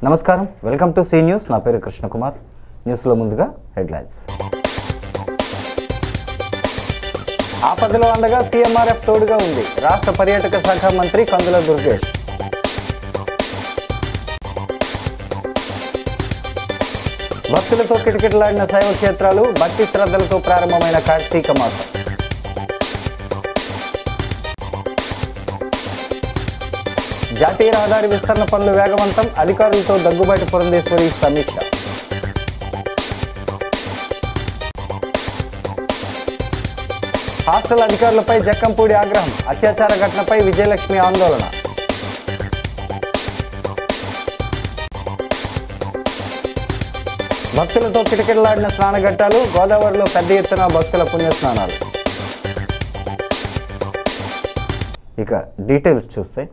నమస్కారం, welcome to C news. నా పేరు కృష్ణకుమార్. న్యూస్లో ముందుగా హెడ్లైన్స్. ఆపదలో అండగా సీఎంఆర్ఎఫ్ తోడుగా ఉంది. రాష్ట్ర పర్యాటక శాఖ మంత్రి కందుల దుర్గేష్. భక్తులతో కిటకిటలాడిన శైవ క్షేత్రాలు, భక్తి శ్రద్ధలతో ప్రారంభమైన కార్తీక మాసం. జాతీయ రహదారి విస్తరణ పనులు వేగవంతం. అధికారులతో దగ్గుబాటి పురంధేశ్వరి సమీక్ష. హాస్టల్ అధికారులపై జక్కంపూడి ఆగ్రహం. అత్యాచార ఘటనపై విజయలక్ష్మి ఆందోళన. భక్తులతో కిటకిటలాడిన స్నానఘట్టాలు. గోదావరిలో పెద్ద ఎత్తున భక్తుల పుణ్యస్నానాలు. ఇక డీటెయిల్స్ చూస్తే,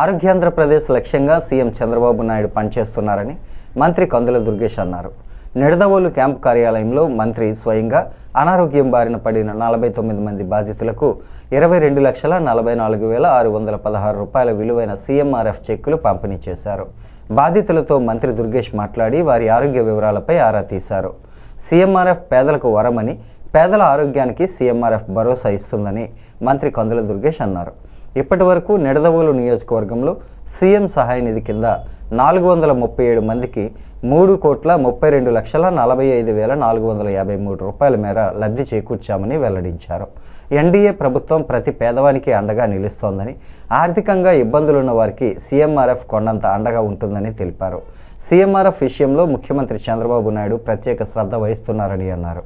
ఆరోగ్యాంధ్రప్రదేశ్ లక్ష్యంగా సీఎం చంద్రబాబు నాయుడు పనిచేస్తున్నారని మంత్రి కందుల దుర్గేష్ అన్నారు. నిడదవోలు క్యాంపు కార్యాలయంలో మంత్రి స్వయంగా అనారోగ్యం బారిన పడిన 49 మంది బాధితులకు 22,44,616 రూపాయల విలువైన సీఎంఆర్ఎఫ్ చెక్కులు పంపిణీ చేశారు. బాధితులతో మంత్రి దుర్గేష్ మాట్లాడి వారి ఆరోగ్య వివరాలపై ఆరా తీశారు. సీఎంఆర్ఎఫ్ పేదలకు వరమని, పేదల ఆరోగ్యానికి సీఎంఆర్ఎఫ్ భరోసా ఇస్తుందని మంత్రి కందుల దుర్గేష్ అన్నారు. ఇప్పటి వరకు నిడదవోలు నియోజకవర్గంలో సీఎం సహాయ నిధి కింద 437 మందికి 3,32,45,453 రూపాయల మేర లబ్ధి చేకూర్చామని వెల్లడించారు. ఎన్డీఏ ప్రభుత్వం ప్రతి పేదవానికి అండగా నిలుస్తోందని, ఆర్థికంగా ఇబ్బందులున్న వారికి సీఎంఆర్ఎఫ్ కొండంత అండగా ఉంటుందని తెలిపారు. సీఎంఆర్ఎఫ్ విషయంలో ముఖ్యమంత్రి చంద్రబాబు నాయుడు ప్రత్యేక శ్రద్ధ వహిస్తున్నారని అన్నారు.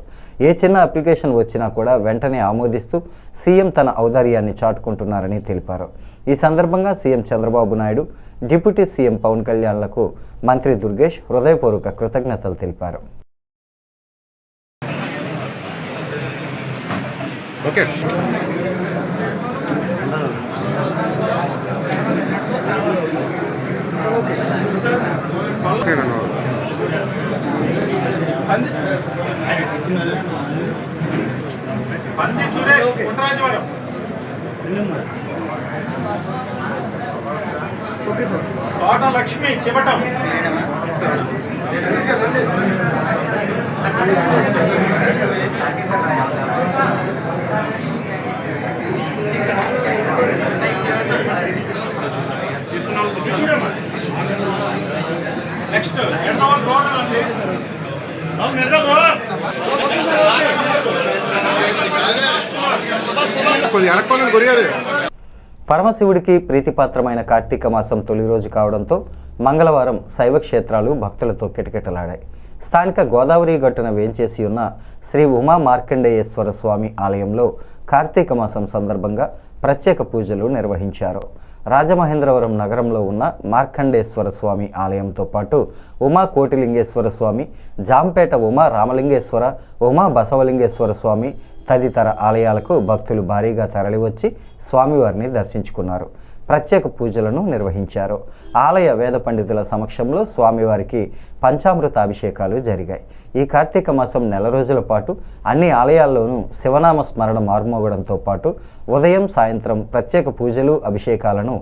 ఏ చిన్న అప్లికేషన్ వచ్చినా కూడా వెంటనే ఆమోదిస్తూ సీఎం తన ఔదార్యాన్ని చాటుకుంటున్నారని తెలిపారు. ఈ సందర్భంగా CM Chandrababu Naidu, deputy CM Pawan కళ్యాణ్లకు మంత్రి దుర్గేష్ హృదయపూర్వక కృతజ్ఞతలు తెలిపారు. తోట లక్ష్మి చివటం. నెక్స్ట్ పరమశివుడికి ప్రీతిపాత్రమైన కార్తీక మాసం తొలి రోజు కావడంతో మంగళవారం శైవ క్షేత్రాలు భక్తులతో కిటకిటలాడాయి. స్థానిక గోదావరి గట్టున వేంచేసి ఉన్న శ్రీ ఉమా మార్కండేయేశ్వర స్వామి ఆలయంలో కార్తీక మాసం సందర్భంగా ప్రత్యేక పూజలు నిర్వహించారు. రాజమహేంద్రవరం నగరంలో ఉన్న మార్కండేశ్వర స్వామి ఆలయంతో పాటు ఉమా కోటిలింగేశ్వర స్వామి, జాంపేట ఉమా రామలింగేశ్వర, ఉమా బసవలింగేశ్వర స్వామి తదితర ఆలయాలకు భక్తులు భారీగా తరలివచ్చి స్వామివారిని దర్శించుకున్నారు. ప్రత్యేక పూజలను నిర్వహించారు. ఆలయ వేద పండితుల సమక్షంలో స్వామివారికి పంచామృత అభిషేకాలు జరిగాయి. ఈ కార్తీక మాసం నెల రోజుల పాటు అన్ని ఆలయాల్లోనూ శివనామ స్మరణ మార్మోగడంతో పాటు ఉదయం సాయంత్రం ప్రత్యేక పూజలు, అభిషేకాలను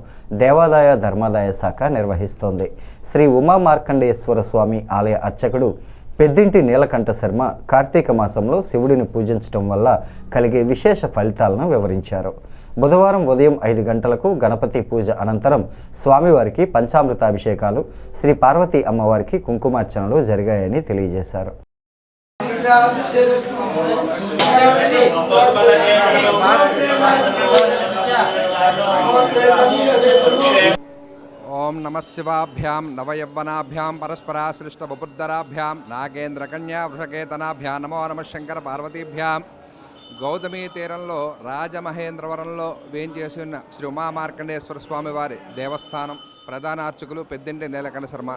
దేవాదాయ ధర్మాదాయ శాఖ నిర్వహిస్తోంది. శ్రీ ఉమా మార్కండేశ్వర స్వామి ఆలయ అర్చకుడు పెద్దింటి నీలకంఠ శర్మ కార్తీక మాసంలో శివుడిని పూజించడం వల్ల కలిగే విశేష ఫలితాలను వివరించారు. బుధవారం ఉదయం 5 గంటలకు గణపతి పూజ అనంతరం స్వామివారికి పంచామృతాభిషేకాలు, శ్రీ పార్వతీ అమ్మవారికి కుంకుమార్చనలు జరిగాయని తెలియజేశారు. ఓం నమ శివాభ్యాం నవయవ్వనాభ్యాం పరస్పరాశ్లిష్టవపుర్ధరాభ్యాం నాగేంద్రకన్యా వృషకేతనాభ్యాం నమో నమ శంకర పార్వతీభ్యాం. గౌతమీ తీరంలో రాజమహేంద్రవరంలో వేంచేసి ఉన్న శ్రీ ఉమా మార్కండేశ్వర స్వామి వారి దేవస్థానం ప్రధాన అర్చకులు పెద్దింటి నీలకంఠ శర్మ.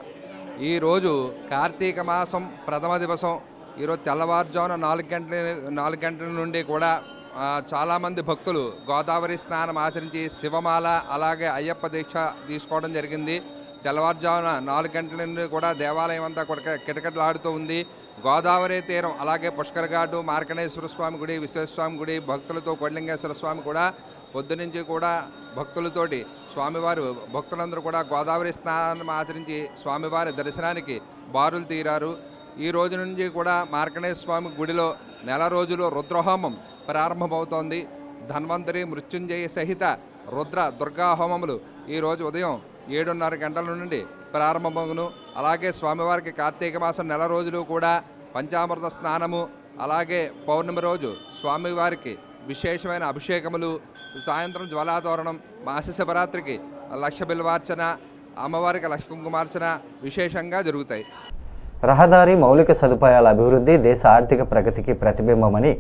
ఈరోజు కార్తీక మాసం ప్రథమ దివసం. ఈరోజు తెల్లవారుజామున 4 గంటల నుండి కూడా చాలామంది భక్తులు గోదావరి స్నానం ఆచరించి శివమాల అలాగే అయ్యప్ప దీక్ష తీసుకోవడం జరిగింది. తెల్లవారుజామున 4 గంటల నుండి కూడా దేవాలయం అంతా కూడా కిటకిటలాడుతూ ఉంది. గోదావరి తీరం అలాగే పుష్కర ఘాటు, మార్కండేశ్వర స్వామి గుడి, విశ్వేశ్వరస్వామి గుడి, భక్తులతో కోటిలింగేశ్వర స్వామి కూడా పొద్దునుంచి కూడా భక్తులతోటి స్వామివారు భక్తులందరూ కూడా గోదావరి స్నానం ఆచరించి స్వామివారి దర్శనానికి బారులు తీరారు. ఈ రోజు నుంచి కూడా మార్కండేశ్వర స్వామి గుడిలో నెల రోజులు రుద్రహోమం ప్రారంభమవుతోంది. ధన్వంతరి, మృత్యుంజయ సహిత రుద్ర దుర్గా హోమములు ఈరోజు ఉదయం 7:30 గంటల నుండి ప్రారంభమగును. అలాగే స్వామివారికి కార్తీక మాసం నెల రోజులు కూడా పంచామృత స్నానము, అలాగే పౌర్ణమి రోజు స్వామివారికి విశేషమైన అభిషేకములు, సాయంత్రం జ్వాలాతోరణం, మాస శివరాత్రికి లక్ష బిల్వార్చన, అమ్మవారికి లక్ష కుంకుమార్చన విశేషంగా జరుగుతాయి. రహదారి మౌలిక సదుపాయాల అభివృద్ధి దేశ ఆర్థిక ప్రగతికి ప్రతిబింబమని,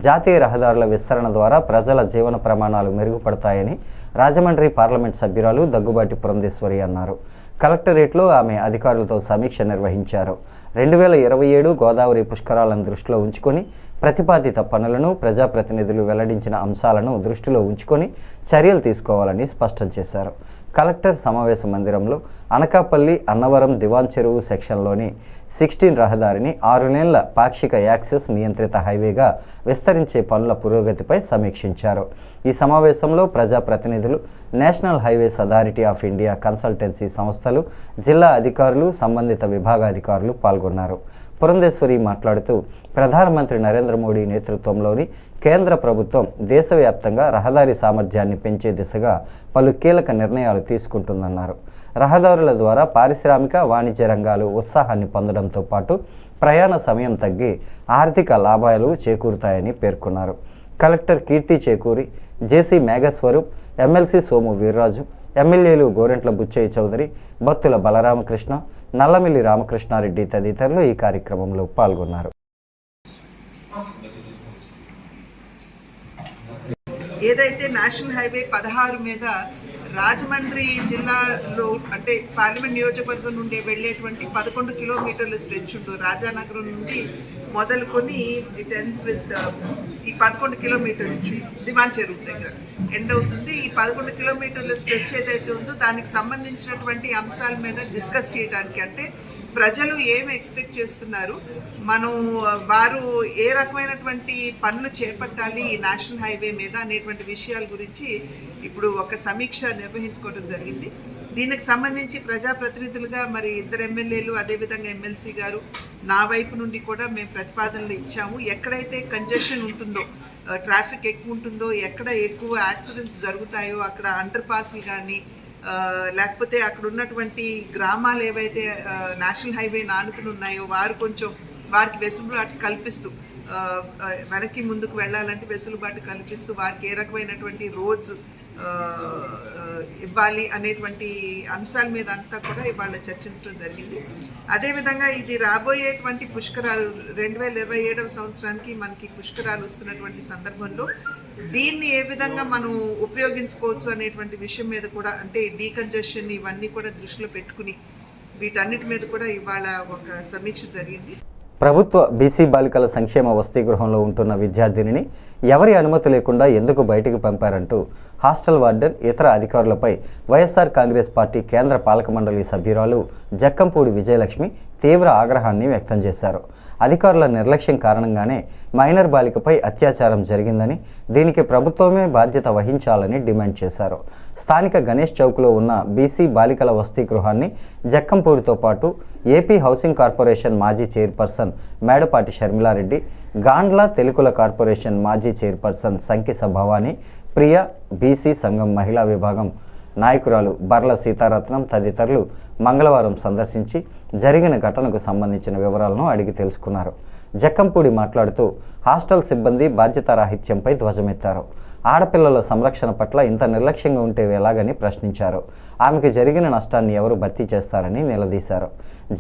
జాతీయ రహదారుల విస్తరణ ద్వారా ప్రజల జీవన ప్రమాణాలు మెరుగుపడతాయని రాజమండ్రి పార్లమెంట్ సభ్యురాలు దగ్గుబాటి పురంధేశ్వరి అన్నారు. కలెక్టరేట్లో ఆమె అధికారులతో సమీక్ష నిర్వహించారు. 2027 గోదావరి పుష్కరాలను దృష్టిలో ఉంచుకొని ప్రతిపాదిత పనులను ప్రజాప్రతినిధులు వెల్లడించిన అంశాలను దృష్టిలో ఉంచుకొని చర్యలు తీసుకోవాలని స్పష్టం చేశారు. కలెక్టర్ సమావేశ మందిరంలో అనకాపల్లి అన్నవరం దివాన్ చెరువు సెక్షన్లోని 16 రహదారిని 6 లేన్ల పాక్షిక యాక్సెస్ నియంత్రిత హైవేగా విస్తరించే పనుల పురోగతిపై సమీక్షించారు. ఈ సమావేశంలో ప్రజాప్రతినిధులు, national highways authority of India consultancy సంస్థలు, జిల్లా అధికారులు, సంబంధిత విభాగాధికారులు పాల్గొన్నారు. పురంధేశ్వరి మాట్లాడుతూ, ప్రధానమంత్రి నరేంద్ర మోడీ నేతృత్వంలోని కేంద్ర ప్రభుత్వం దేశవ్యాప్తంగా రహదారి సామర్థ్యాన్ని పెంచే దిశగా పలు కీలక నిర్ణయాలు తీసుకుంటుందన్నారు. రహదారుల ద్వారా పారిశ్రామిక, వాణిజ్య రంగాలు ఉత్సాహాన్ని పొందడంతో పాటు ప్రయాణ సమయం తగ్గి ఆర్థిక లాభాలు చేకూరుతాయని పేర్కొన్నారు. కలెక్టర్ కీర్తి చేకూరి, జేసీ మేఘస్వరూప్, ఎమ్మెల్సీ సోము వీర్రాజు, ఎమ్మెల్యేలు గోరెంట్ల బుచ్చయ్య చౌదరి, బత్తుల బలరామకృష్ణ, నల్లమిల్లి రామకృష్ణారెడ్డి తదితరులు ఈ కార్యక్రమంలో పాల్గొన్నారు. ఏదైతే నేషనల్ హైవే 16 మీద రాజమండ్రి జిల్లాలో అంటే పార్లమెంట్ నియోజకవర్గం నుండి వెళ్ళేటువంటి 11 కిలోమీటర్ల స్ట్రెచ్ ఉంటుంది. రాజానగరం నుండి మొదలుకొని ఇట్ ఎండ్స్ విత్ ఈ 11 కిలోమీటర్ల నుంచి దివాన్ చెరువు దగ్గర ఎండ్ అవుతుంది. ఈ 11 కిలోమీటర్ల స్ట్రెచ్ ఏదైతే ఉందో దానికి సంబంధించినటువంటి అంశాల మీద డిస్కస్ చేయడానికి, అంటే ప్రజలు ఏమి ఎక్స్పెక్ట్ చేస్తున్నారు, వారు ఏ రకమైనటువంటి పనులు చేపట్టాలి ఈ నేషనల్ హైవే మీద అనేటువంటి విషయాల గురించి ఇప్పుడు ఒక సమీక్ష నిర్వహించుకోవడం జరిగింది. దీనికి సంబంధించి ప్రజాప్రతినిధులుగా మరి 2 ఎమ్మెల్యేలు, అదేవిధంగా ఎమ్మెల్సీ గారు, నా వైపు నుండి కూడా మేము ప్రతిపాదనలు ఇచ్చాము. ఎక్కడైతే కంజెషన్ ఉంటుందో, ట్రాఫిక్ ఎక్కువ ఉంటుందో, ఎక్కడ ఎక్కువ యాక్సిడెంట్స్ జరుగుతాయో అక్కడ అండర్ పాస్లు కానీ, లేకపోతే అక్కడ ఉన్నటువంటి గ్రామాలు ఏవైతే నేషనల్ హైవే ఆనుకుని ఉన్నాయో వారికి వెసులుబాటు కల్పిస్తూ, వెనక్కి ముందుకు వెళ్ళాలంటే వెసులుబాటు కల్పిస్తూ వారికి ఏ రకమైనటువంటి రోడ్స్ ఇవ్వాలి అనేటువంటి అంశాల మీద అంతా కూడా ఇవాళ చర్చించడం జరిగింది. అదేవిధంగా ఇది రాబోయేటువంటి పుష్కరాలు 2027వ సంవత్సరానికి మనకి పుష్కరాలు వస్తున్నటువంటి సందర్భంలో దీన్ని ఏ విధంగా మనం ఉపయోగించుకోవచ్చు అనేటువంటి విషయం మీద కూడా, అంటే డీకంజెషన్ ఇవన్నీ కూడా దృష్టిలో పెట్టుకుని వీటన్నిటి మీద కూడా ఇవాళ ఒక సమీక్ష జరిగింది. ప్రభుత్వ బీసీ బాలికల సంక్షేమ వసతి గృహంలో ఉంటున్న విద్యార్థినిని ఎవరి అనుమతి లేకుండా ఎందుకు బయటికి పంపారంటూ హాస్టల్ వార్డెన్, ఇతర అధికారులపై వైఎస్ఆర్ కాంగ్రెస్ పార్టీ కేంద్ర పాలక మండలి సభ్యురాలు జక్కంపూడి విజయలక్ష్మి తీవ్ర ఆగ్రహాన్ని వ్యక్తం చేశారు. అధికారుల నిర్లక్ష్యం కారణంగానే మైనర్ బాలికపై అత్యాచారం జరిగిందని, దీనికి ప్రభుత్వమే బాధ్యత వహించాలని డిమాండ్ చేశారు. స్థానిక గణేష్ చౌక్లో ఉన్న బీసీ బాలికల వసతి గృహాన్ని జక్కంపూడితో పాటు ఏపీ హౌసింగ్ కార్పొరేషన్ మాజీ చైర్పర్సన్ మేడపాటి షర్మిలారెడ్డి, గాండ్ల తెలుగుల కార్పొరేషన్ మాజీ చైర్పర్సన్ సంకిస భవానీ, ప్రియ, బీసీ సంఘం మహిళా విభాగం నాయకురాలు బర్ల సీతారత్నం తదితరులు మంగళవారం సందర్శించి జరిగిన ఘటనకు సంబంధించిన వివరాలను అడిగి తెలుసుకున్నారు. జక్కంపూడి మాట్లాడుతూ హాస్టల్ సిబ్బంది బాధ్యతారాహిత్యంపై ధ్వజమెత్తారు. ఆడపిల్లల సంరక్షణ పట్ల ఇంత నిర్లక్ష్యంగా ఉంటే ఎలాగని ప్రశ్నించారు. ఆమెకు జరిగిన నష్టాన్ని ఎవరు భర్తీ చేస్తారని నిలదీశారు.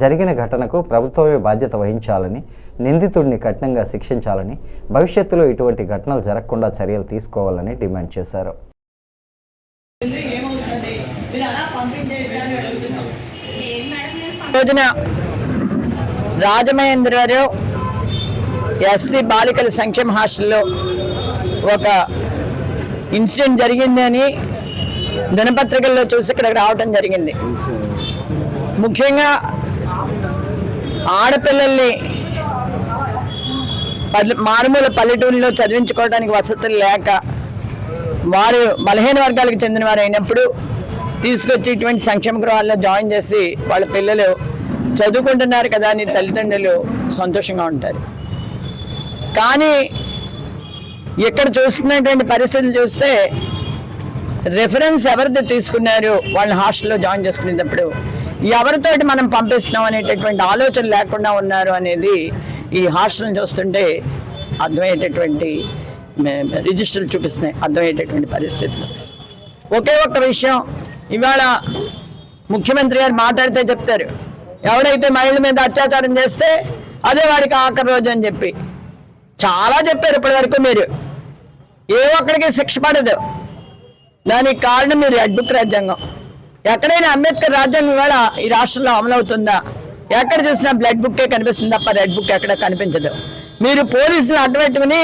జరిగిన ఘటనకు ప్రభుత్వమే బాధ్యత వహించాలని, నిందితుడిని కఠినంగా శిక్షించాలని, భవిష్యత్తులో ఇటువంటి ఘటనలు జరగకుండా చర్యలు తీసుకోవాలని డిమాండ్ చేశారు. రోజున రాజమహేంద్రరావు ఎస్సీ బాలికల సంక్షేమ హాస్టల్లో ఒక ఇన్సిడెంట్ జరిగిందని దినపత్రికల్లో చూసి ఇక్కడికి రావడం జరిగింది. ముఖ్యంగా ఆడపిల్లల్ని మారుమూల పల్లెటూరులో చదివించుకోవడానికి వసతులు లేక వారు బలహీన వర్గాలకు చెందిన వారు అయినప్పుడు తీసుకొచ్చి ఇటువంటి సంక్షేమ గృహాల్లో జాయిన్ చేసి వాళ్ళ పిల్లలు చదువుకుంటున్నారు కదా అని తల్లిదండ్రులు సంతోషంగా ఉంటారు. కానీ ఇక్కడ చూస్తున్నటువంటి పరిస్థితులు చూస్తే రెఫరెన్స్ ఎవరిది తీసుకున్నారు వాళ్ళని హాస్టల్లో జాయిన్ చేసుకునేటప్పుడు ఎవరితోటి మనం పంపిస్తున్నాం అనేటటువంటి ఆలోచన లేకుండా ఉన్నారు అనేది ఈ హాస్టల్ని చూస్తుంటే అర్థమయ్యేటటువంటి రిజిస్టర్లు చూపిస్తున్నాయి అర్థమయ్యేటటువంటి పరిస్థితులు. ఒకే ఒక్క విషయం ఇవాళ ముఖ్యమంత్రి గారు మాట్లాడితే చెప్తారు, ఎవడైతే మహిళల మీద అత్యాచారం చేస్తే అదే వాడికి ఆఖరి రోజు అని చెప్పి చాలా చెప్పారు. ఇప్పటి వరకు మీరు ఏ ఒక్కడికి శిక్ష పడదు. దానికి కారణం మీరు రెడ్ బుక్ రాజ్యాంగం. ఎక్కడైనా అంబేద్కర్ రాజ్యాంగం ఇవాళ ఈ రాష్ట్రంలో అమలవుతుందా? ఎక్కడ చూసినా బ్లడ్ బుక్కే కనిపిస్తుంది తప్ప రెడ్ బుక్ ఎక్కడ కనిపించదు. మీరు పోలీసులు అడ్డుపెట్టుకుని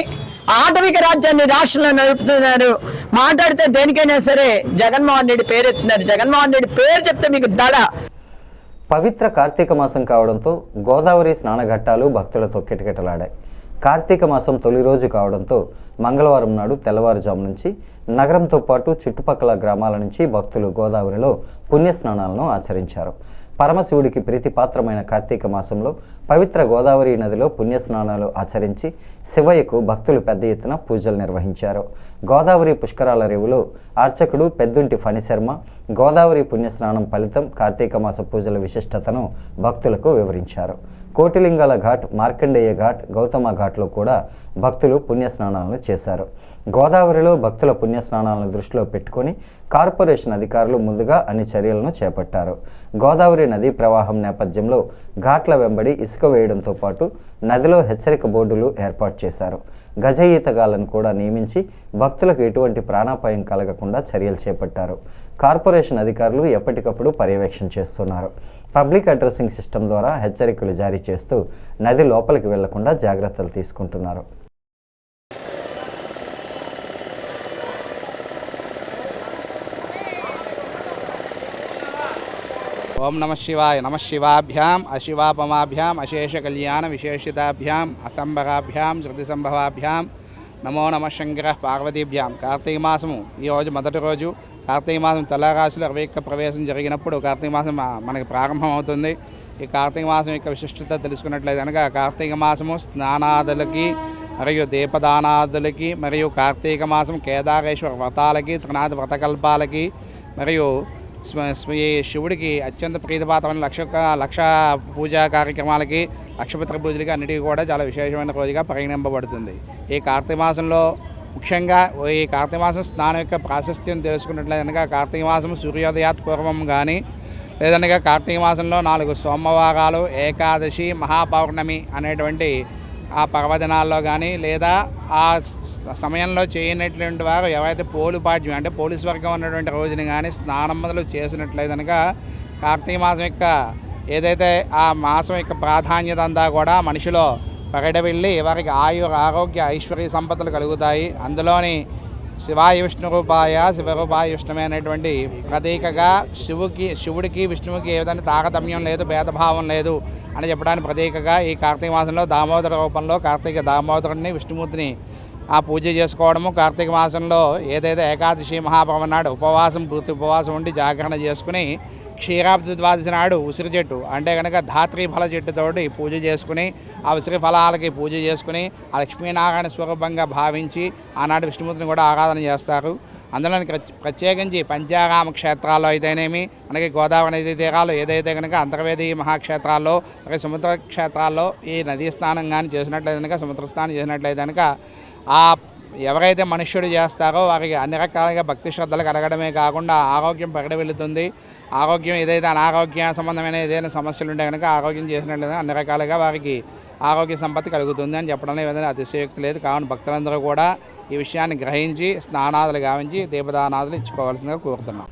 ఆటవిక రాజ్యాన్ని రాష్ట్రంలో నడుపుతున్నారు. మాట్లాడితే దేనికైనా సరే జగన్మోహన్ రెడ్డి పేరు ఎత్తున్నారు. జగన్మోహన్ రెడ్డి పేరు చెప్తే మీకు దడ. పవిత్ర కార్తీక మాసం కావడంతో గోదావరి స్నానఘట్టాలు భక్తులతో కిటకిటలాడాయి. కార్తీక మాసం తొలి రోజు కావడంతో మంగళవారం నాడు తెల్లవారుజాము నుంచి నగరంతో పాటు చుట్టుపక్కల గ్రామాల నుంచి భక్తులు గోదావరిలో పుణ్యస్నానాలను ఆచరించారు. పరమశివుడికి ప్రీతిపాత్రమైన కార్తీక మాసంలో పవిత్ర గోదావరి నదిలో పుణ్యస్నానాలు ఆచరించి శివయ్యకు భక్తులు పెద్ద ఎత్తున పూజలు నిర్వహించారు. గోదావరి పుష్కరాల రేవులో అర్చకుడు పెద్దుంటి ఫణిశర్మ గోదావరి పుణ్యస్నానం ఫలితం కార్తీక మాస పూజల విశిష్టతను భక్తులకు వివరించారు. కోటిలింగాల ఘాట్, మార్కండేయ ఘాట్, గౌతమ ఘాట్లో కూడా భక్తులు పుణ్యస్నానాలను చేశారు. గోదావరిలో భక్తుల పుణ్యస్నానాలను దృష్టిలో పెట్టుకొని కార్పొరేషన్ అధికారులు ముందుగా అన్ని చర్యలను చేపట్టారు. గోదావరి నదీ ప్రవాహం నేపథ్యంలో ఘాట్ల వెంబడి ఇసుక వేయడంతో పాటు నదిలో హెచ్చరిక బోర్డులు ఏర్పాటు చేశారు. గజ ఈతగాళ్లను కూడా నియమించి భక్తులకు ఎటువంటి ప్రాణాపాయం కలగకుండా చర్యలు చేపట్టారు. కార్పొరేషన్ అధికారులు ఎప్పటికప్పుడు పర్యవేక్షణ చేస్తున్నారు. పబ్లిక్ అడ్రసింగ్ సిస్టమ్ ద్వారా హెచ్చరికలు జారీ చేస్తూ నది లోపలికి వెళ్లకుండా జాగ్రత్తలు తీసుకుంటున్నారు. ఓం నమ శివాయ. నమ శివాభ్యాం అశివాపమాభ్యాం అశేష కళ్యాణ విశేషితాభ్యాం అసంభవాభ్యాం శృతి సంభవాభ్యాం నమో నమ శంకర పార్వతీభ్యాం. కార్తీక మాసము ఈరోజు మొదటి రోజు. కార్తీక మాసం తెల్లరాశిలో 21 ప్రవేశం జరిగినప్పుడు కార్తీక మాసం మనకి ప్రారంభం అవుతుంది. ఈ కార్తీక మాసం యొక్క విశిష్టత తెలుసుకున్నట్లయితే కనుక కార్తీక మాసము స్నానాదులకి మరియు దీపదానాదులకి మరియు కార్తీక మాసం కేదారేశ్వర వ్రతాలకి త్రినాథ వ్రతకల్పాలకి మరియు శివుడికి అత్యంత ప్రీతిపాత్రమైన లక్ష పూజా కార్యక్రమాలకి లక్షపత్ర పూజలకి అన్నిటికీ కూడా చాలా విశేషమైన రోజుగా పరిగణింపబడుతుంది. ఈ కార్తీక మాసంలో ముఖ్యంగా ఈ కార్తీక మాసం స్నానం యొక్క ప్రాశస్త్యం తెలుసుకున్నట్లయితే కనుక కార్తీక మాసం సూర్యోదయాత్ పూర్వం కానీ లేదనగా కార్తీక మాసంలో 4 సోమవారాలు, ఏకాదశి, మహాపౌర్ణమి అనేటువంటి ఆ పర్వదినాల్లో కానీ లేదా ఆ సమయంలో చేయనటువంటి వారు ఎవరైతే పోలుపాడ్యం అంటే పోలీసు వర్గం ఉన్నటువంటి రోజుని కానీ స్నానం మొదలు చేసినట్లయితే కనుక కార్తీక మాసం యొక్క ఏదైతే ఆ మాసం యొక్క ప్రాధాన్యత అంతా కూడా మనిషిలో పగడవెళ్ళి వారికి ఆరోగ్య ఐశ్వర్య సంపదలు కలుగుతాయి. అందులోని శివాయ విష్ణు రూపాయ శివరూపాయ విష్ణుమే అనేటువంటి ప్రతీకగా శివుడికి విష్ణువుకి ఏ విధంగా తారతమ్యం లేదు, భేదభావం లేదు అని చెప్పడానికి ప్రతీకగా ఈ కార్తీక మాసంలో దామోదర రూపంలో కార్తీక దామోదరుడిని విష్ణుమూర్తిని ఆ పూజ చేసుకోవడము. కార్తీక మాసంలో ఏదైతే ఏకాదశి మహాపర్వం నాడు పూర్తి ఉపవాసం ఉండి జాగరణ చేసుకుని క్షీరాబ్ది ద్వాదశి నాడు ఉసిరి చెట్టు అంటే కనుక ధాత్రీ ఫల చెట్టుతోటి పూజ చేసుకుని ఆ ఉసిరి ఫలాలకి పూజ చేసుకుని ఆ లక్ష్మీనారాయణ స్వరూపంగా భావించి ఆనాడు విష్ణుమూర్తిని కూడా ఆరాధన చేస్తారు. అందులో ప్రత్యేకించి పంచారామ క్షేత్రాల్లో అయితేనేమి మనకి గోదావరి నదీ తీరాలు ఏదైతే కనుక అంతర్వేది మహాక్షేత్రాల్లో అలాగే సముద్ర క్షేత్రాల్లో ఈ నదీ స్నానం కానీ చేసినట్లయితే కనుక సముద్ర స్నానం చేసినట్లయితే కనుక ఆ ఎవరైతే మనుష్యుడు చేస్తారో వారికి అన్ని రకాలుగా భక్తి శ్రద్ధలు కలగడమే కాకుండా ఆరోగ్యం వెళుతుంది. ఆరోగ్యం ఏదైతే అనారోగ్య సంబంధమైన ఏదైనా సమస్యలు ఉంటే కనుక ఆరోగ్యం చేసినట్లయితే అన్ని రకాలుగా వారికి ఆరోగ్య సంపత్తి కలుగుతుంది అని చెప్పడంలో ఏదైనా అతిశయోక్తి లేదు. కావున భక్తులందరూ కూడా ఈ విషయాన్ని గ్రహించి స్నానాదులు గావించి దీపదానాదులు ఇచ్చుకోవాల్సిందిగా కోరుతున్నాం.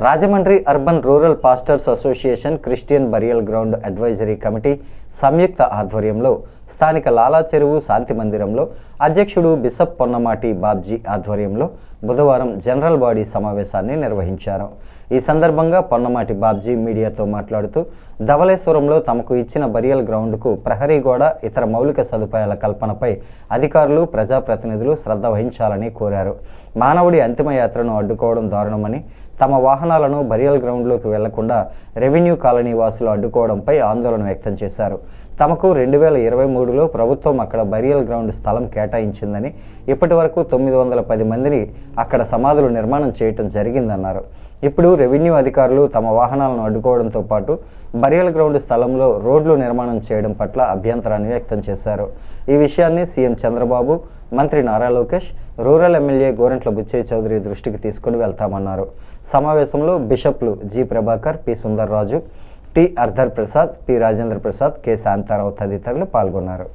Rajahmundry urban rural pastors association Christian burial ground advisory committee సంయుక్త ఆధ్వర్యంలో స్థానిక లాలా చెరువు శాంతి మందిరంలో అధ్యక్షుడు బిషప్ పొన్నమాటి బాబ్జీ ఆధ్వర్యంలో బుధవారం జనరల్ బాడీ సమావేశాన్ని నిర్వహించారు. ఈ సందర్భంగా పొన్నమాటి బాబ్జీ మీడియాతో మాట్లాడుతూ ధవళేశ్వరంలో తమకు ఇచ్చిన బరియల్ గ్రౌండ్కు ప్రహరీ గోడ, ఇతర మౌలిక సదుపాయాల కల్పనపై అధికారులు, ప్రజాప్రతినిధులు శ్రద్ధ వహించాలని కోరారు. మానవుడి అంతిమయాత్రను అడ్డుకోవడం దారుణమని, తమ వాహనాలను బరియల్ గ్రౌండ్లోకి వెళ్లకుండా రెవెన్యూ కాలనీ వాసులు అడ్డుకోవడంపై ఆందోళన వ్యక్తం చేశారు. తమకు 2023లో ప్రభుత్వం అక్కడ బరియల్ గ్రౌండ్ స్థలం కేటాయించిందని, ఇప్పటి వరకు 910 మందిని అక్కడ సమాధులు నిర్మాణం చేయటం జరిగిందన్నారు. ఇప్పుడు రెవెన్యూ అధికారులు తమ వాహనాలను అడ్డుకోవడంతో పాటు బరియల్ గ్రౌండ్ స్థలంలో రోడ్లు నిర్మాణం చేయడం పట్ల అభ్యంతరాన్ని వ్యక్తం చేశారు. ఈ విషయాన్ని సీఎం చంద్రబాబు, మంత్రి నారా లోకేష్, రూరల్ ఎమ్మెల్యే గోరంట్ల బుచ్చయ్య చౌదరి దృష్టికి తీసుకుని వెళ్తామన్నారు. సమావేశంలో బిషప్లు G Prabhakar, P Sundarraju, T Arthur Prasad, P Rajendra Prasad, K Shantarao తదితరులు పాల్గొన్నారు.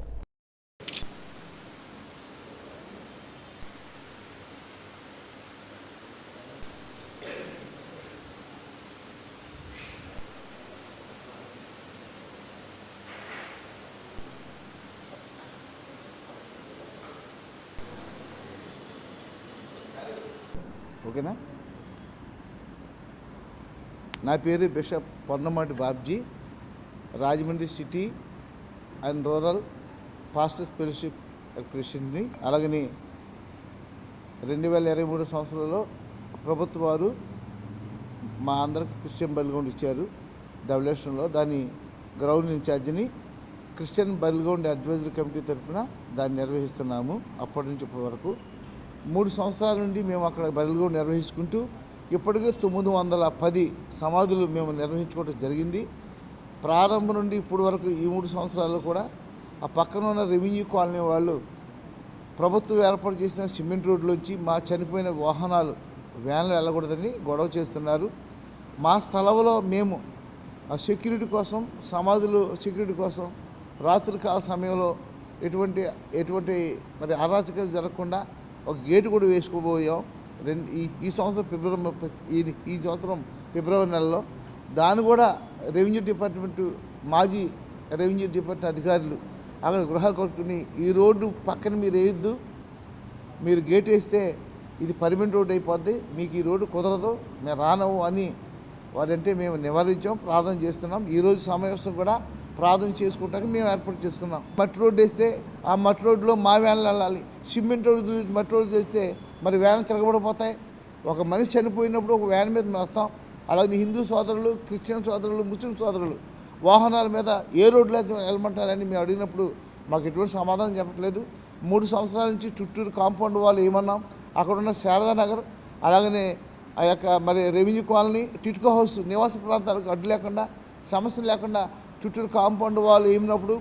ఓకేనా. నా పేరు bishop Ponnamati Babji, Rajahmundry city and rural pastors fellowship క్రిస్టియన్ని. అలాగని 2023 సంవత్సరంలో ప్రభుత్వ వారు మా అందరికి క్రిస్టియన్ బలిగౌండ్ ఇచ్చారు ధవళేశ్వరంలో. దాని గ్రౌండ్ ఇన్ఛార్జిని క్రిస్టియన్ బలిగౌండ్ అడ్వైజరీ కమిటీ తరఫున దాన్ని నిర్వహిస్తున్నాము. అప్పటి నుంచి ఇప్పటి వరకు 3 సంవత్సరాల నుండి మేము అక్కడ బలిగౌండ్ నిర్వహించుకుంటూ ఇప్పటికే 910 సమాధులు మేము నిర్వహించుకోవడం జరిగింది. ప్రారంభం నుండి ఇప్పటి వరకు ఈ 3 సంవత్సరాల్లో కూడా ఆ పక్కన ఉన్న రెవెన్యూ కాలనీ వాళ్ళు ప్రభుత్వం ఏర్పాటు చేసిన సిమెంట్ రోడ్లోంచి మా చనిపోయిన వాహనాలు వ్యాన్లు వెళ్ళకూడదని గొడవ చేస్తున్నారు. మా స్థలంలో మేము ఆ సెక్యూరిటీ కోసం, సమాధులు సెక్యూరిటీ కోసం రాత్రికాల సమయంలో ఎటువంటి మరి అరాచకాలు జరగకుండా ఒక గేటు కూడా వేసుకోబోయాం. ఈ సంవత్సరం ఫిబ్రవరి నెలలో దాన్ని కూడా రెవెన్యూ డిపార్ట్మెంటు, మాజీ రెవెన్యూ డిపార్ట్మెంట్ అధికారులు అక్కడ గృహాలు కొట్టుకుని ఈ రోడ్డు పక్కన మీరు వేయొద్దు, మీరు గేట్ వేస్తే ఇది పర్మనెంట్ రోడ్డు అయిపోద్ది, మీకు ఈ రోడ్డు కుదరదు, మేము రానవు అని వారంటే మేము నివారించాం, ప్రార్థన చేస్తున్నాం. ఈరోజు సమావేశం కూడా ప్రార్థన చేసుకుంటానికి మేము ఏర్పాటు చేసుకున్నాం. మట్టి రోడ్డు వేస్తే ఆ మట్టి రోడ్డులో మా వ్యాన్లు వెళ్ళాలి. సిమెంట్ రోడ్డు మట్టి రోడ్డు వేస్తే మరి వ్యాన్లు తిరగబడిపోతాయి. ఒక మనిషి చనిపోయినప్పుడు ఒక వ్యాన్ మీద మేము వస్తాం. అలాగే హిందూ సోదరులు, క్రిస్టియన్ సోదరులు, ముస్లిం సోదరులు వాహనాల మీద ఏ రోడ్లు అయితే వెళ్ళమంటారని మేము అడిగినప్పుడు మాకు ఎటువంటి సమాధానం చెప్పట్లేదు. 3 సంవత్సరాల నుంచి చుట్టూరు కాంపౌండ్ వాళ్ళు ఏమన్నాం, అక్కడున్న శారదానగర్, అలాగనే ఆ యొక్క మరి రెవెన్యూ కాలనీ, టిట్కో హౌస్ నివాస ప్రాంతాలకు అడ్డు లేకుండా, సమస్య లేకుండా చుట్టూరు కాంపౌండ్ వాళ్ళు ఏమినప్పుడు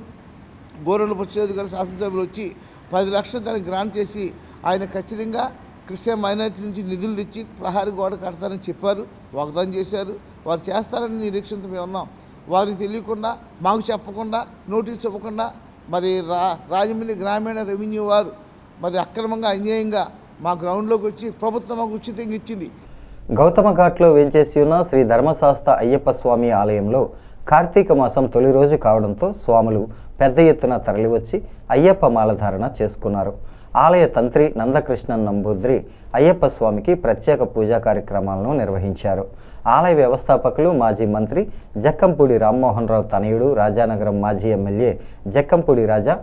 గోరంట్ల బుచ్చయ్య గారు శాసనసభ్యులు వచ్చి 10 లక్షలు దానికి గ్రాంట్ చేసి ఆయన ఖచ్చితంగా క్రిస్టియన్ మైనారిటీ నుంచి నిధులు తెచ్చి ప్రహారీ గోడ కడతారని చెప్పారు, వాగ్దానం చేశారు. వారు చేస్తారని నిరీక్షణతో మేము ఉన్నాం. వారికి తెలియకుండా, మాకు చెప్పకుండా, నోటీస్ ఇవ్వకుండా మరి రాజమండ్రి గ్రామీణ రెవెన్యూ వారు మరి అక్రమంగా, అన్యాయంగా మా గ్రౌండ్లోకి వచ్చి ప్రభుత్వం మాకు ఉచితంగా ఇచ్చింది. గౌతమ ఘాట్లో వేంచేసి ఉన్న శ్రీ ధర్మశాస్త్ర అయ్యప్ప స్వామి ఆలయంలో కార్తీక మాసం తొలి రోజు కావడంతో స్వాములు పెద్ద ఎత్తున తరలివచ్చి అయ్యప్ప మాలధారణ చేసుకున్నారు. ఆలయ తంత్రి నందకృష్ణన్ నంబూద్రి అయ్యప్ప స్వామికి ప్రత్యేక పూజా కార్యక్రమాలను నిర్వహించారు. ఆలయ వ్యవస్థాపకులు మాజీ మంత్రి జక్కంపూడి రామ్మోహన్ రావు తనయుడు, రాజానగరం మాజీ ఎమ్మెల్యే జక్కంపూడి రాజా,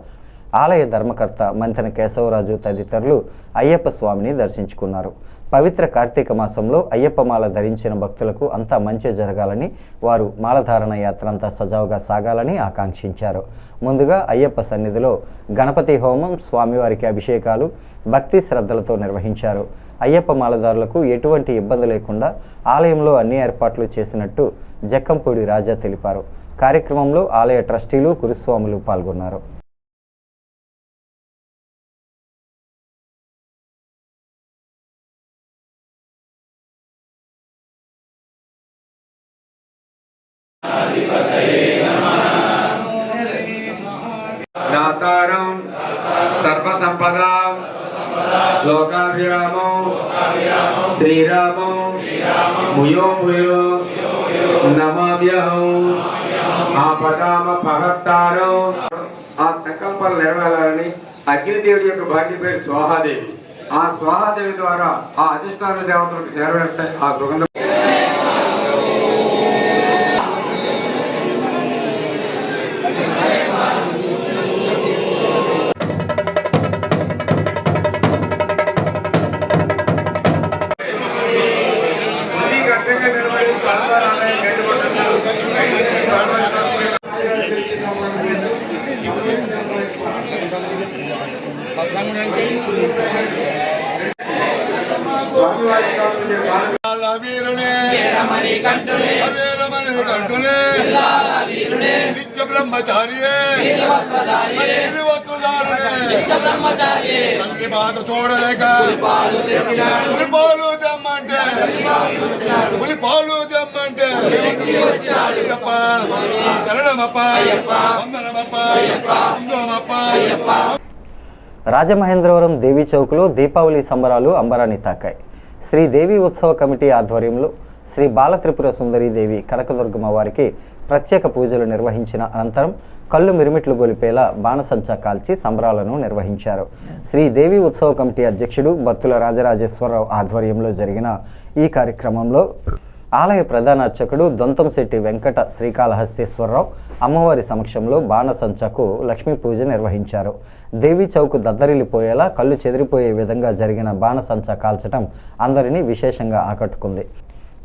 ఆలయ ధర్మకర్త మంతెన కేశవరాజు తదితరులు అయ్యప్ప స్వామిని దర్శించుకున్నారు. పవిత్ర కార్తీక మాసంలో అయ్యప్ప మాల ధరించిన భక్తులకు అంతా మంచి జరగాలని, వారు మాలధారణ యాత్ర అంతా సజావుగా సాగాలని ఆకాంక్షించారు. ముందుగా అయ్యప్ప సన్నిధిలో గణపతి హోమం, స్వామివారికి అభిషేకాలు భక్తి శ్రద్ధలతో నిర్వహించారు. అయ్యప్ప మాలదారులకు ఎటువంటి ఇబ్బంది లేకుండా ఆలయంలో అన్ని ఏర్పాట్లు చేసినట్టు జక్కంపూడి రాజా తెలిపారు. కార్యక్రమంలో ఆలయ ట్రస్టీలు, గురుస్వాములు పాల్గొన్నారు. दातारं सर्वसंपदां लोकाभिरामो श्रीरामो భూయో భూయో నమామ్యహం ఆపదామ పహత్తారం. ఆ సంకల్పాలు నెరవేరాలని అగ్నిదేవుడి యొక్క భాగ్య పేరు స్వాహాదేవి. ఆ స్వాహాదేవి ద్వారా ఆ అధిష్టాన దేవతలకు నెరవేరుతాయి ఆ సుగంధం. నిత్య బ్రహ్మచారియే తల్లి బాధ చూడలేక పులిపాలు జమ్మంటే శరణమప్ప వందనమప్ప వందనమప్ప. రాజమహేంద్రవరం దేవీ చౌక్లో దీపావళి సంబరాలు అంబరాన్ని తాకాయి. శ్రీ దేవి ఉత్సవ కమిటీ ఆధ్వర్యంలో శ్రీ బాలత్రిపుర సుందరీదేవి కనకదుర్గమ్మ వారికి ప్రత్యేక పూజలు నిర్వహించిన అనంతరం కళ్ళు మిరుమిట్లు గొలిపేలా బాణసంచా కాల్చి సంబరాలను నిర్వహించారు. శ్రీ దేవి ఉత్సవ కమిటీ అధ్యక్షుడు బత్తుల రాజరాజేశ్వరరావు ఆధ్వర్యంలో జరిగిన ఈ కార్యక్రమంలో ఆలయ ప్రధాన అర్చకుడు దొంతంశెట్టి వెంకట శ్రీకాళహస్తీశ్వరరావు అమ్మవారి సమక్షంలో బాణసంచకు లక్ష్మీ పూజ నిర్వహించారు. దేవీ చౌక్ దద్దరిల్లిపోయేలా కళ్ళు చెదిరిపోయే విధంగా జరిగిన బాణసంచా కాల్చడం అందరినీ విశేషంగా ఆకట్టుకుంది.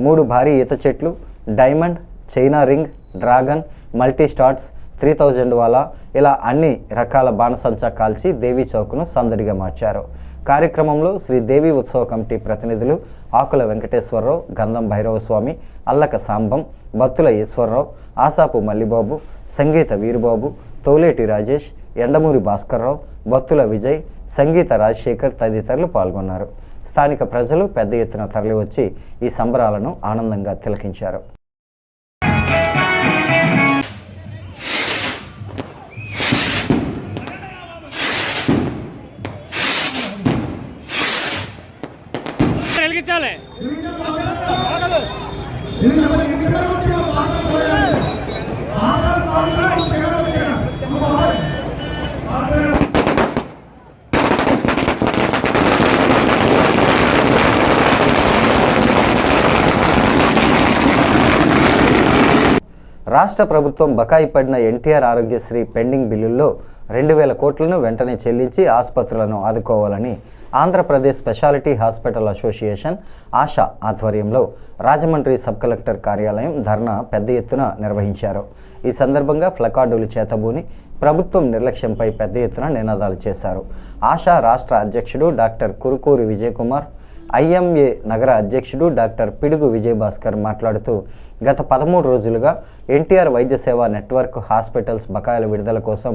3 భారీ ఈత చెట్లు, diamond, China ring, dragon, multi starts, 3000 వాలా ఇలా అన్ని రకాల బాణసంచా కాల్చి దేవీ చౌక్ను సందడిగా మార్చారు. కార్యక్రమంలో శ్రీ దేవి ఉత్సవ కమిటీ ప్రతినిధులు ఆకుల వెంకటేశ్వరరావు, గంధం భైరవస్వామి, అల్లక సాంబం, బత్తుల ఈశ్వరరావు, ఆసాపు మల్లిబాబు, సంగీత వీరుబాబు, తోలేటి రాజేష్, ఎండమూరి భాస్కర్రావు, బత్తుల విజయ్, సంగీత రాజశేఖర్ తదితరులు పాల్గొన్నారు. స్థానిక ప్రజలు పెద్ద ఎత్తున తరలివచ్చి ఈ సంబరాలను ఆనందంగా తిలకించారు. రాష్ట్ర ప్రభుత్వం బకాయి పడిన ఎన్టీఆర్ ఆరోగ్యశ్రీ పెండింగ్ బిల్లుల్లో 2000 కోట్లను వెంటనే చెల్లించి ఆసుపత్రులను ఆదుకోవాలని Andhra Pradesh speciality hospital association ASHA ఆధ్వర్యంలో రాజమండ్రి సబ్ కలెక్టర్ కార్యాలయం ధర్నా పెద్ద ఎత్తున నిర్వహించారు. ఈ సందర్భంగా ప్లకార్డులు చేతబూని ప్రభుత్వం నిర్లక్ష్యంపై పెద్ద ఎత్తున నినాదాలు చేశారు. ఆశా రాష్ట్ర అధ్యక్షుడు డాక్టర్ కురుకూరి విజయకుమార్, ఐఎంఏ నగర అధ్యక్షుడు డాక్టర్ పిడుగు విజయభాస్కర్ మాట్లాడుతూ గత 13 రోజులుగా ఎన్టీఆర్ వైద్య సేవా నెట్వర్క్ హాస్పిటల్స్ బకాయిల విడుదల కోసం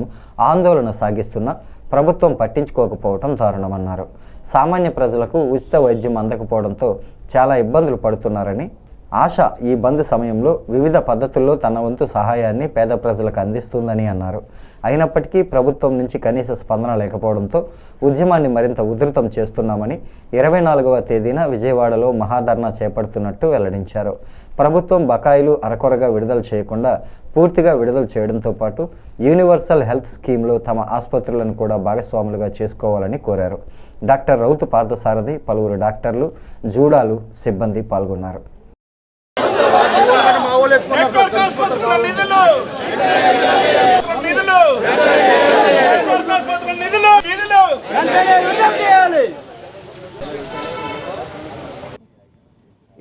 ఆందోళన సాగిస్తున్న ప్రభుత్వం పట్టించుకోకపోవడం దారుణమన్నారు. సామాన్య ప్రజలకు ఉచిత వైద్యం అందకపోవడంతో చాలా ఇబ్బందులు పడుతున్నారని, ఆశ ఈ బంద్ సమయంలో వివిధ పద్ధతుల్లో తన వంతు సహాయాన్ని పేద ప్రజలకు అందిస్తుందని అన్నారు. అయినప్పటికీ ప్రభుత్వం నుంచి కనీస స్పందన లేకపోవడంతో ఉద్యమాన్ని మరింత ఉధృతం చేస్తున్నామని 24వ తేదీన విజయవాడలో మహాధర్నా చేపడుతున్నట్టు వెల్లడించారు. ప్రభుత్వం బకాయిలు అరకొరగా విడుదల చేయకుండా పూర్తిగా విడుదల చేయడంతో పాటు యూనివర్సల్ హెల్త్ స్కీమ్లో తమ ఆసుపత్రులను కూడా భాగస్వాములుగా చేసుకోవాలని కోరారు. డాక్టర్ రౌతు పార్థసారథి, పలువురు డాక్టర్లు, జూడాలు, సిబ్బంది పాల్గొన్నారు.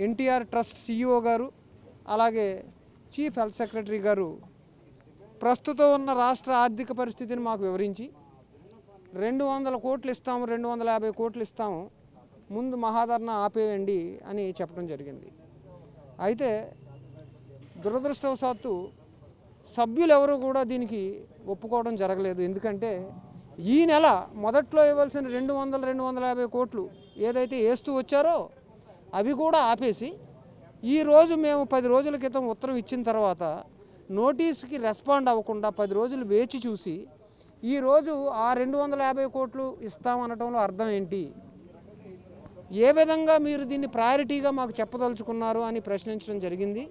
ఎన్టీఆర్ ట్రస్ట్ సిఇఓ గారు, అలాగే చీఫ్ హెల్త్ సెక్రటరీ గారు ప్రస్తుతం ఉన్న రాష్ట్ర ఆర్థిక పరిస్థితిని మాకు వివరించి 200 కోట్లు ఇస్తాము, 250 కోట్లు ఇస్తాము, ముందు మహాధర్నా ఆపేయండి అని చెప్పడం జరిగింది. అయితే దురదృష్టవశాత్తు సభ్యులు ఎవరు కూడా దీనికి ఒప్పుకోవడం జరగలేదు. ఎందుకంటే ఈ నెల మొదట్లో ఇవ్వాల్సిన 200-250 కోట్లు ఏదైతే వేస్తూ వచ్చారో అవి కూడా ఆపేసి ఈరోజు మేము 10 రోజుల క్రితం ఉత్తరం ఇచ్చిన తర్వాత నోటీస్కి రెస్పాండ్ అవ్వకుండా 10 రోజులు వేచి చూసి ఈరోజు ఆ 250 కోట్లు ఇస్తామనటంలో అర్థం ఏంటి? ఏ విధంగా మీరు దీన్ని ప్రయారిటీగా మాకు చెప్పదలుచుకున్నారు అని ప్రశ్నించడం జరిగింది.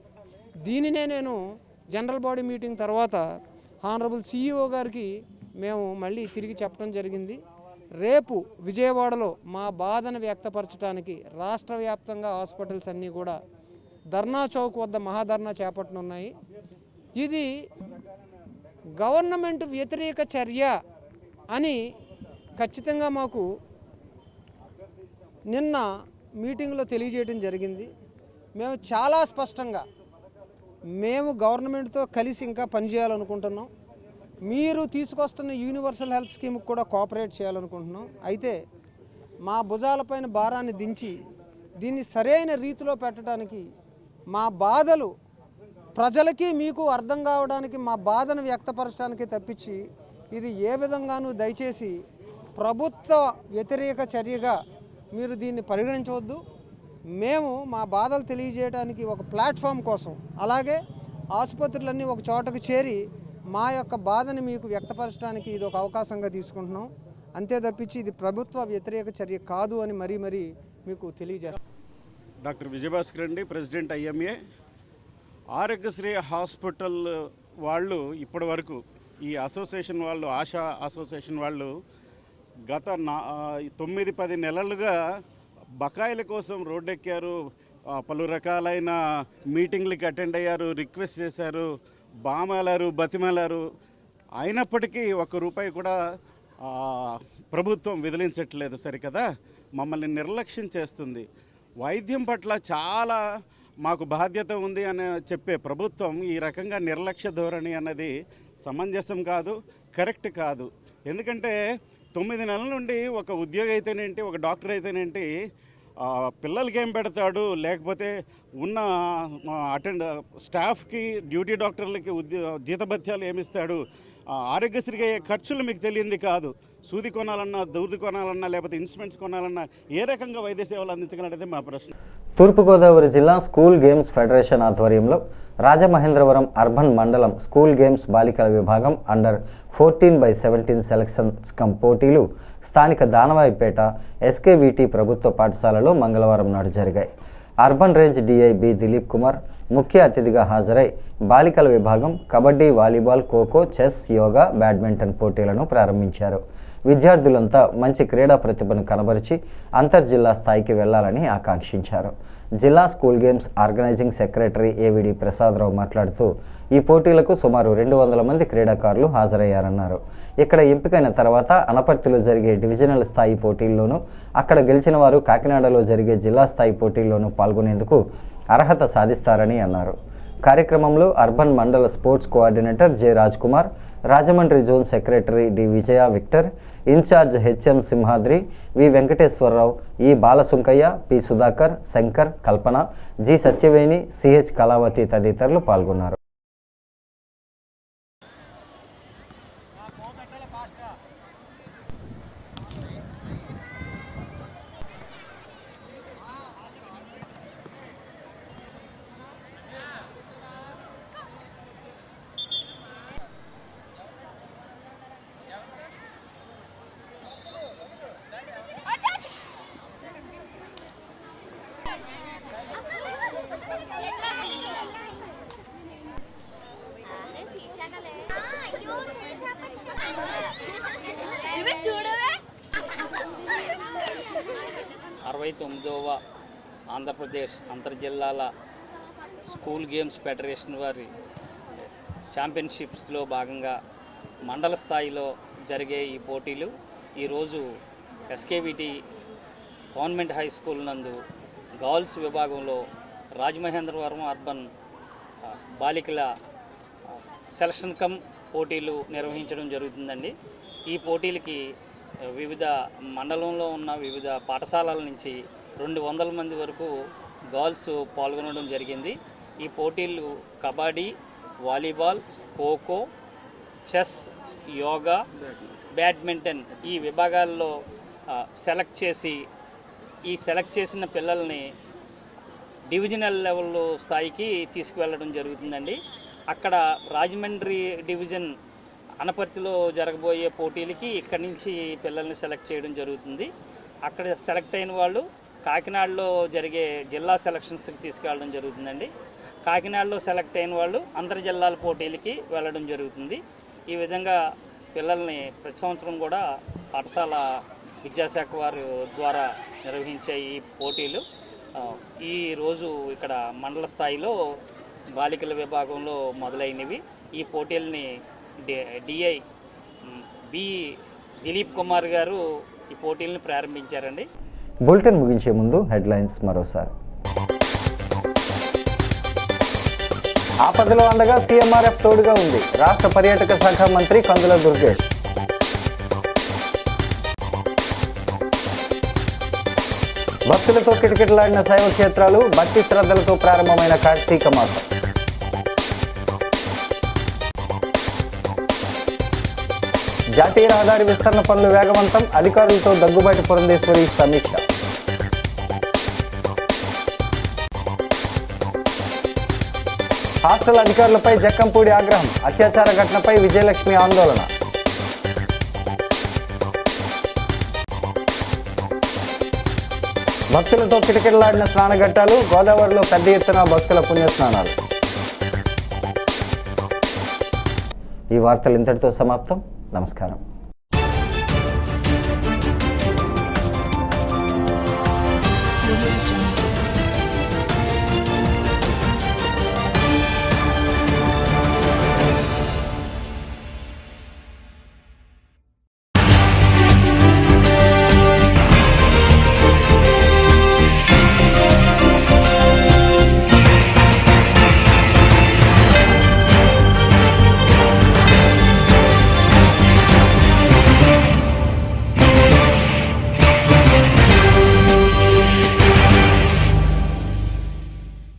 దీనినే నేను జనరల్ బాడీ మీటింగ్ తర్వాత హానరబుల్ CEO గారికి మేము మళ్ళీ తిరిగి చెప్పడం జరిగింది. రేపు విజయవాడలో మా బాధను వ్యక్తపరచడానికి రాష్ట్ర వ్యాప్తంగా హాస్పిటల్స్ అన్నీ కూడా ధర్నా చౌక్ వద్ద మహాధర్నా చేపట్టనున్నాయి. ఇది గవర్నమెంట్ వ్యతిరేక చర్య అని ఖచ్చితంగా మాకు నిన్న మీటింగ్లో తెలియజేయడం జరిగింది. మేము చాలా స్పష్టంగా మేము గవర్నమెంట్తో కలిసి ఇంకా పనిచేయాలనుకుంటున్నాం. మీరు తీసుకొస్తున్న యూనివర్సల్ హెల్త్ స్కీమ్కి కూడా కోఆపరేట్ చేయాలనుకుంటున్నాం. అయితే మా భుజాలపైన భారాన్ని దించి దీన్ని సరైన రీతిలో పెట్టడానికి మా బాధలు ప్రజలకి మీకు అర్థం కావడానికి మా బాధను వ్యక్తపరచడానికి తప్పించి ఇది ఏ విధంగానూ దయచేసి ప్రభుత్వ వ్యతిరేక చర్యగా మీరు దీన్ని పరిగణించవద్దు. మేము మా బాధలు తెలియజేయడానికి ఒక ప్లాట్ఫామ్ కోసం, అలాగే ఆసుపత్రులన్నీ ఒక చోటకు చేరి మా యొక్క బాధని మీకు వ్యక్తపరచడానికి ఇది ఒక అవకాశంగా తీసుకుంటున్నాం. అంతే తప్పించి ఇది ప్రభుత్వ వ్యతిరేక చర్య కాదు అని మరీ మీకు తెలియజేస్తాం. డాక్టర్ విజయభాస్కర్ అండి, ప్రెసిడెంట్ IMA. ఆరోగ్యశ్రీ హాస్పిటల్ వాళ్ళు ఇప్పటి వరకు ఈ అసోసియేషన్ వాళ్ళు, ఆశా అసోసియేషన్ వాళ్ళు గత 9-10 నెలలుగా బకాయిల కోసం రోడ్డెక్కారు. పలు రకాలైన మీటింగ్లకి అటెండ్ అయ్యారు, రిక్వెస్ట్ చేశారు, బామాలారు, బతిమాలారు. అయినప్పటికీ ₹1 కూడా ప్రభుత్వం విదిలించట్లేదు. సరికదా, మమ్మల్ని నిర్లక్ష్యం చేస్తుంది. వైద్యం పట్ల చాలా మాకు బాధ్యత ఉంది అని చెప్పే ప్రభుత్వం ఈ రకంగా నిర్లక్ష్య ధోరణి అన్నది సమంజసం కాదు, కరెక్ట్ కాదు. ఎందుకంటే 9 నెలల నుండి ఒక ఉద్యోగి అయితేనేంటి, ఒక డాక్టర్ అయితేనేంటి, పిల్లలకి ఏం పెడతాడు, లేకపోతే ఉన్న స్టాఫ్కి, డ్యూటీ డాక్టర్లకి జీతభత్యాలు ఏమిస్తాడు, ఆరోగ్యశ్రీకి అయ్యే ఖర్చులు మీకు తెలియంది కాదు. సూది కొనాలన్నా, దూది కొనాలన్నా, లేకపోతే ఇన్స్ట్రుమెంట్స్ కొనాలన్నా ఏ రకంగా వైద్య సేవలు అందించగలనేది మా ప్రశ్న. తూర్పుగోదావరి జిల్లా స్కూల్ గేమ్స్ ఫెడరేషన్ ఆధ్వర్యంలో రాజమహేంద్రవరం అర్బన్ మండలం స్కూల్ గేమ్స్ బాలికల విభాగం అండర్ 14/17 సెలక్షన్స్ కమ్ పోటీలు స్థానిక దానవాయిపేట SKVT ప్రభుత్వ పాఠశాలలో మంగళవారం నాడు జరిగాయి. Urban range DIB Dilip Kumar ముఖ్య అతిథిగా హాజరై బాలికల విభాగం kabaddi, volleyball, kho kho, chess, yoga, badminton పోటీలను ప్రారంభించారు. విద్యార్థులంతా మంచి క్రీడా ప్రతిభను కనబరిచి అంతర్జిల్లా స్థాయికి వెళ్లాలని ఆకాంక్షించారు. జిల్లా school games organising secretary AVD Prasadarao మాట్లాడుతూ ఈ పోటీలకు సుమారు 200 మంది క్రీడాకారులు హాజరయ్యారన్నారు. ఇక్కడ ఎంపికైన తర్వాత అనపర్తిలో జరిగే డివిజనల్ స్థాయి పోటీల్లోనూ, అక్కడ గెలిచిన వారు కాకినాడలో జరిగే జిల్లా స్థాయి పోటీల్లోనూ పాల్గొనేందుకు అర్హత సాధిస్తారని అన్నారు. కార్యక్రమంలో అర్బన్ మండల sports coordinator J. Raj Kumar, Rajahmundry zone secretary D. Vijaya Victor, in charge HM Simhadri, V. Venkateswararao, E. Balasunkaiah, P. Sudhakar, Shankar, Kalpana, G. Satyaveni, CH Kalavathi తదితరులు పాల్గొన్నారు. ఆంధ్రప్రదేశ్ అంతర్జిల్లాల స్కూల్ గేమ్స్ ఫెడరేషన్ వారి ఛాంపియన్షిప్స్లో భాగంగా మండల స్థాయిలో జరిగే ఈ పోటీలు ఈరోజు SKVT గవర్నమెంట్ హై స్కూల్ నందు గర్ల్స్ విభాగంలో రాజమహేంద్రవరం అర్బన్ బాలికల సెలక్షన్ కమ్ పోటీలు నిర్వహించడం జరుగుతుందండి. ఈ పోటీలకి వివిధ మండలంలో ఉన్న వివిధ పాఠశాలల నుంచి 200 మంది వరకు గర్ల్స్ పాల్గొనడం జరిగింది. ఈ పోటీలు kabaddi, volleyball, kho kho, chess, yoga, badminton ఈ విభాగాల్లో సెలెక్ట్ చేసిన పిల్లల్ని డివిజనల్ లెవెల్ స్థాయికి తీసుకువెళ్ళడం జరుగుతుందండి. అక్కడ రాజమండ్రి డివిజన్ అనపర్తిలో జరగబోయే పోటీలకి ఇక్కడి నుంచి పిల్లల్ని సెలెక్ట్ చేయడం జరుగుతుంది. అక్కడ సెలెక్ట్ అయిన వాళ్ళు కాకినాడలో జరిగే జిల్లా సెలక్షన్స్కి తీసుకెళ్ళడం జరుగుతుందండి. కాకినాడలో సెలెక్ట్ అయిన వాళ్ళు అంతర్ జిల్లాల పోటీలకి వెళ్ళడం జరుగుతుంది. ఈ విధంగా పిల్లల్ని ప్రతి సంవత్సరం కూడా పాఠశాల విద్యాశాఖ వారి ద్వారా నిర్వహించే ఈ పోటీలు ఈరోజు ఇక్కడ మండల స్థాయిలో బాలికల విభాగంలో మొదలైనవి. ఈ పోటీల్ని డిఐ బి దిలీప్ కుమార్ గారు ఈ పోటీలను ప్రారంభించారండి. బులెటిన్ ముగించే ముందు హెడ్లైన్స్ మరోసారి. ఆపదలో అండగా సీఎంఆర్ఎఫ్ తోడుగా ఉంది. రాష్ట్ర పర్యాటక శాఖ మంత్రి కందుల దుర్గేష్. భక్తులతో కిటకిటలాడిన శైవ క్షేత్రాలు, భక్తి శ్రద్ధలతో ప్రారంభమైన కార్తీక మాసం. జాతీయ రహదారి విస్తరణ పనులు వేగవంతం. అధికారులతో దగ్గుబాటి పురంధేశ్వరి సమీక్ష. హాస్టల్ అధికారులపై జక్కంపూడి ఆగ్రహం. అత్యాచార ఘటనపై విజయలక్ష్మి ఆందోళన. భక్తులతో కిటకిటలాడిన స్నానఘట్టాలు, గోదావరిలో పెద్ద ఎత్తున భక్తుల పుణ్యస్నానాలు. ఈ వార్తలు ఇంతటితో సమాప్తం. నమస్కారం.